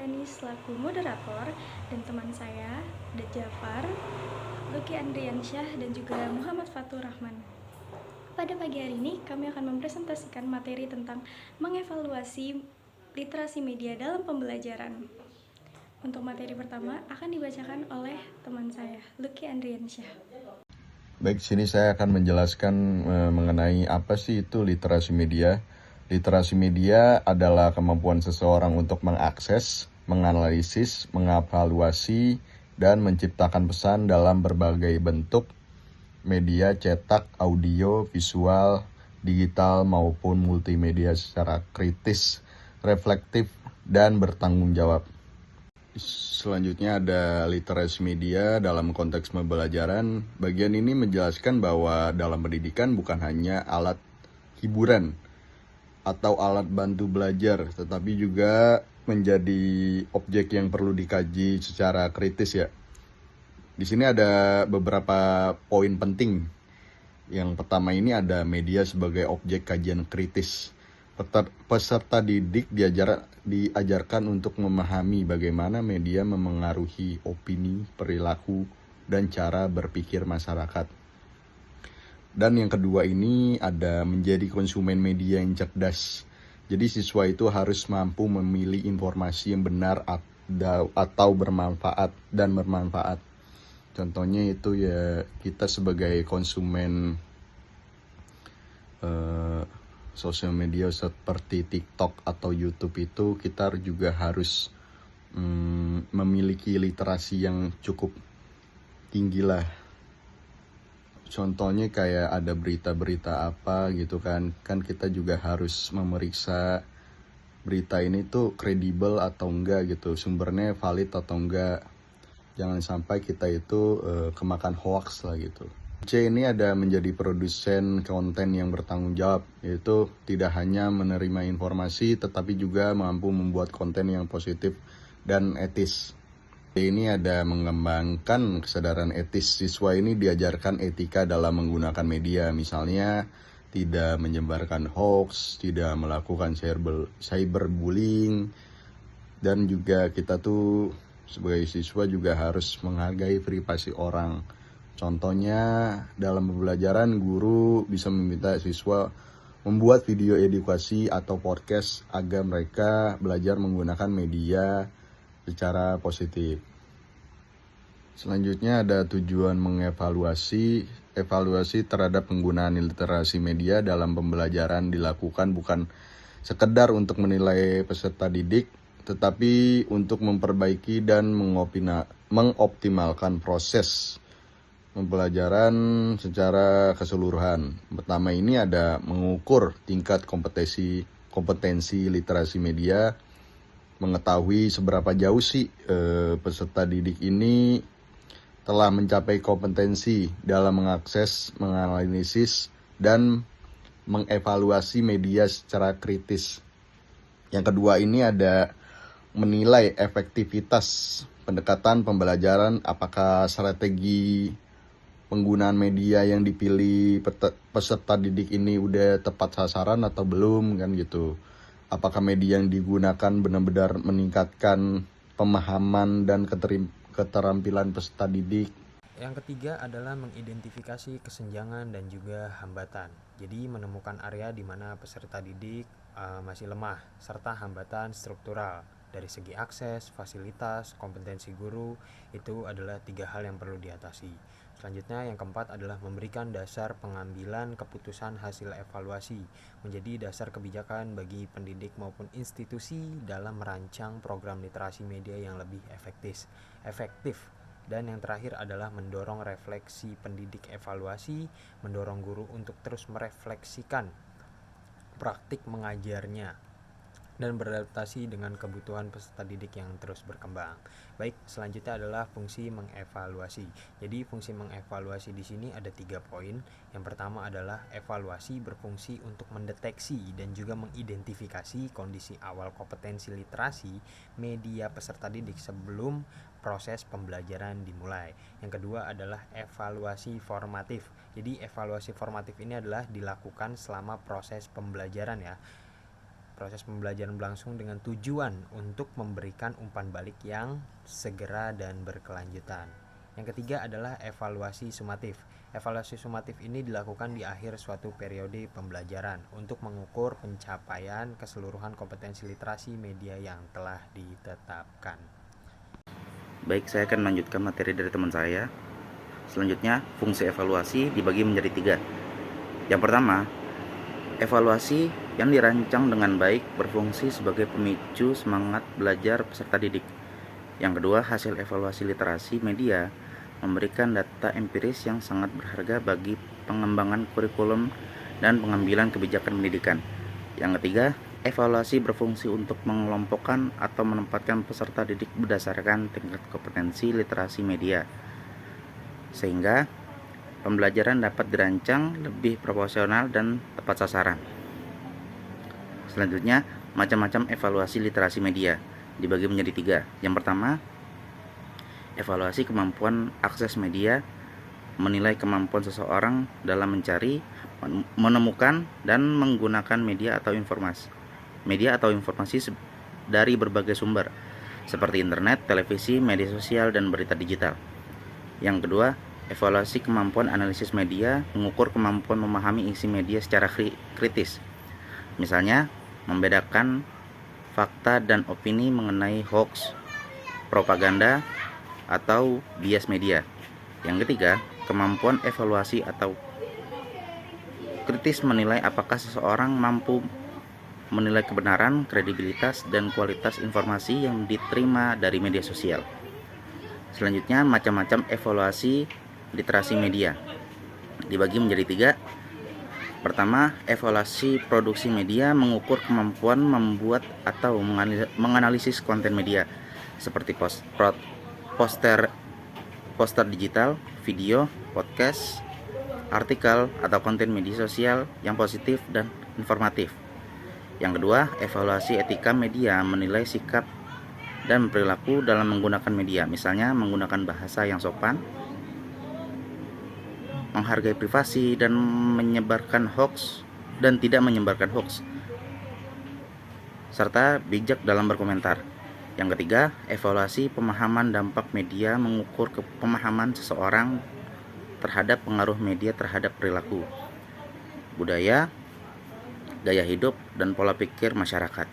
Ramdhani selaku moderator dan teman saya, Ded Jafar, Lucky Andriansyah, dan juga Muhammad Fatur Rahman. Pada pagi hari ini, kami akan mempresentasikan materi tentang mengevaluasi literasi media dalam pembelajaran. Untuk materi pertama akan dibacakan oleh teman saya, Lucky Andriansyah. Baik, sini saya akan menjelaskan mengenai apa sih itu literasi media. Literasi media adalah kemampuan seseorang untuk mengakses, menganalisis, mengevaluasi, dan menciptakan pesan dalam berbagai bentuk media cetak, audio, visual, digital, maupun multimedia secara kritis, reflektif, dan bertanggung jawab. Selanjutnya ada literasi media dalam konteks pembelajaran. Bagian ini menjelaskan bahwa dalam pendidikan bukan hanya alat hiburan atau alat bantu belajar, tetapi juga menjadi objek yang perlu dikaji secara kritis ya. Di sini ada beberapa poin penting. Yang pertama ini ada media sebagai objek kajian kritis. Peserta didik diajarkan untuk memahami bagaimana media memengaruhi opini, perilaku, dan cara berpikir masyarakat. Dan yang kedua ini ada menjadi konsumen media yang cerdas. Jadi siswa itu harus mampu memilih informasi yang benar atau bermanfaat dan bermanfaat. Contohnya itu ya kita sebagai konsumen sosial media seperti TikTok atau YouTube itu kita juga harus memiliki literasi yang cukup tinggi lah. Contohnya kayak ada berita-berita apa gitu kan kita juga harus memeriksa berita ini tuh kredibel atau enggak gitu, sumbernya valid atau enggak. Jangan sampai kita itu kemakan hoax lah gitu. C ini ada menjadi produsen konten yang bertanggung jawab, yaitu tidak hanya menerima informasi tetapi juga mampu membuat konten yang positif dan etis. D ini ada mengembangkan kesadaran etis. Siswa ini diajarkan etika dalam menggunakan media, misalnya tidak menyebarkan hoax, tidak melakukan cyberbullying, dan juga kita tuh sebagai siswa juga harus menghargai privasi orang. Contohnya dalam pembelajaran guru bisa meminta siswa membuat video edukasi atau podcast agar mereka belajar menggunakan media secara positif. Selanjutnya ada tujuan mengevaluasi. Evaluasi terhadap penggunaan literasi media dalam pembelajaran dilakukan bukan sekedar untuk menilai peserta didik, tetapi untuk memperbaiki dan mengoptimalkan proses pembelajaran secara keseluruhan. Pertama ini ada mengukur tingkat kompetensi literasi media, mengetahui seberapa jauh sih peserta didik ini telah mencapai kompetensi dalam mengakses, menganalisis, dan mengevaluasi media secara kritis. Yang kedua ini ada menilai efektivitas pendekatan pembelajaran, apakah strategi penggunaan media yang dipilih peserta didik ini udah tepat sasaran atau belum kan gitu. Apakah media yang digunakan benar-benar meningkatkan pemahaman dan keterampilan peserta didik. Yang ketiga adalah mengidentifikasi kesenjangan dan juga hambatan. Jadi menemukan area di mana peserta didik masih lemah serta hambatan struktural dari segi akses, fasilitas, kompetensi guru. Itu adalah 3 hal yang perlu diatasi. Selanjutnya yang keempat adalah memberikan dasar pengambilan keputusan hasil evaluasi menjadi dasar kebijakan bagi pendidik maupun institusi dalam merancang program literasi media yang lebih efektif. Dan yang terakhir adalah mendorong refleksi pendidik evaluasi, mendorong guru untuk terus merefleksikan praktik mengajarnya dan beradaptasi dengan kebutuhan peserta didik yang terus berkembang. Baik, selanjutnya adalah fungsi mengevaluasi. Jadi fungsi mengevaluasi di sini ada 3 poin. Yang pertama adalah evaluasi berfungsi untuk mendeteksi dan juga mengidentifikasi kondisi awal kompetensi literasi media peserta didik sebelum proses pembelajaran dimulai. Yang kedua adalah evaluasi formatif. Jadi evaluasi formatif ini adalah dilakukan selama proses pembelajaran ya. proses pembelajaran berlangsung dengan tujuan untuk memberikan umpan balik yang segera dan berkelanjutan. Yang ketiga adalah evaluasi sumatif. Evaluasi sumatif ini dilakukan di akhir suatu periode pembelajaran untuk mengukur pencapaian keseluruhan kompetensi literasi media yang telah ditetapkan. Baik, saya akan melanjutkan materi dari teman saya. Selanjutnya, fungsi evaluasi dibagi menjadi 3. Yang pertama, evaluasi yang dirancang dengan baik berfungsi sebagai pemicu semangat belajar peserta didik. Yang kedua, hasil evaluasi literasi media memberikan data empiris yang sangat berharga bagi pengembangan kurikulum dan pengambilan kebijakan pendidikan. Yang ketiga, evaluasi berfungsi untuk mengelompokkan atau menempatkan peserta didik berdasarkan tingkat kompetensi literasi media, sehingga pembelajaran dapat dirancang lebih proporsional dan tepat sasaran. Selanjutnya, macam-macam evaluasi literasi media dibagi menjadi 3. Yang pertama, evaluasi kemampuan akses media, menilai kemampuan seseorang dalam mencari, menemukan, dan menggunakan media atau informasi dari berbagai sumber seperti internet, televisi, media sosial, dan berita digital. Yang kedua, evaluasi kemampuan analisis media, mengukur kemampuan memahami isi media secara kritis. Misalnya, membedakan fakta dan opini mengenai hoax, propaganda, atau bias media. Yang ketiga, kemampuan evaluasi atau kritis menilai apakah seseorang mampu menilai kebenaran, kredibilitas, dan kualitas informasi yang diterima dari media sosial. Selanjutnya, macam-macam evaluasi literasi media dibagi menjadi 3. Pertama, evaluasi produksi media mengukur kemampuan membuat atau menganalisis konten media seperti poster digital, video, podcast, artikel, atau konten media sosial yang positif dan informatif. Yang kedua, evaluasi etika media menilai sikap dan perilaku dalam menggunakan media, misalnya menggunakan bahasa yang sopan, menghargai privasi, dan tidak menyebarkan hoax, serta bijak dalam berkomentar. Yang ketiga, evaluasi pemahaman dampak media mengukur pemahaman seseorang terhadap pengaruh media terhadap perilaku, budaya, gaya hidup, dan pola pikir masyarakat.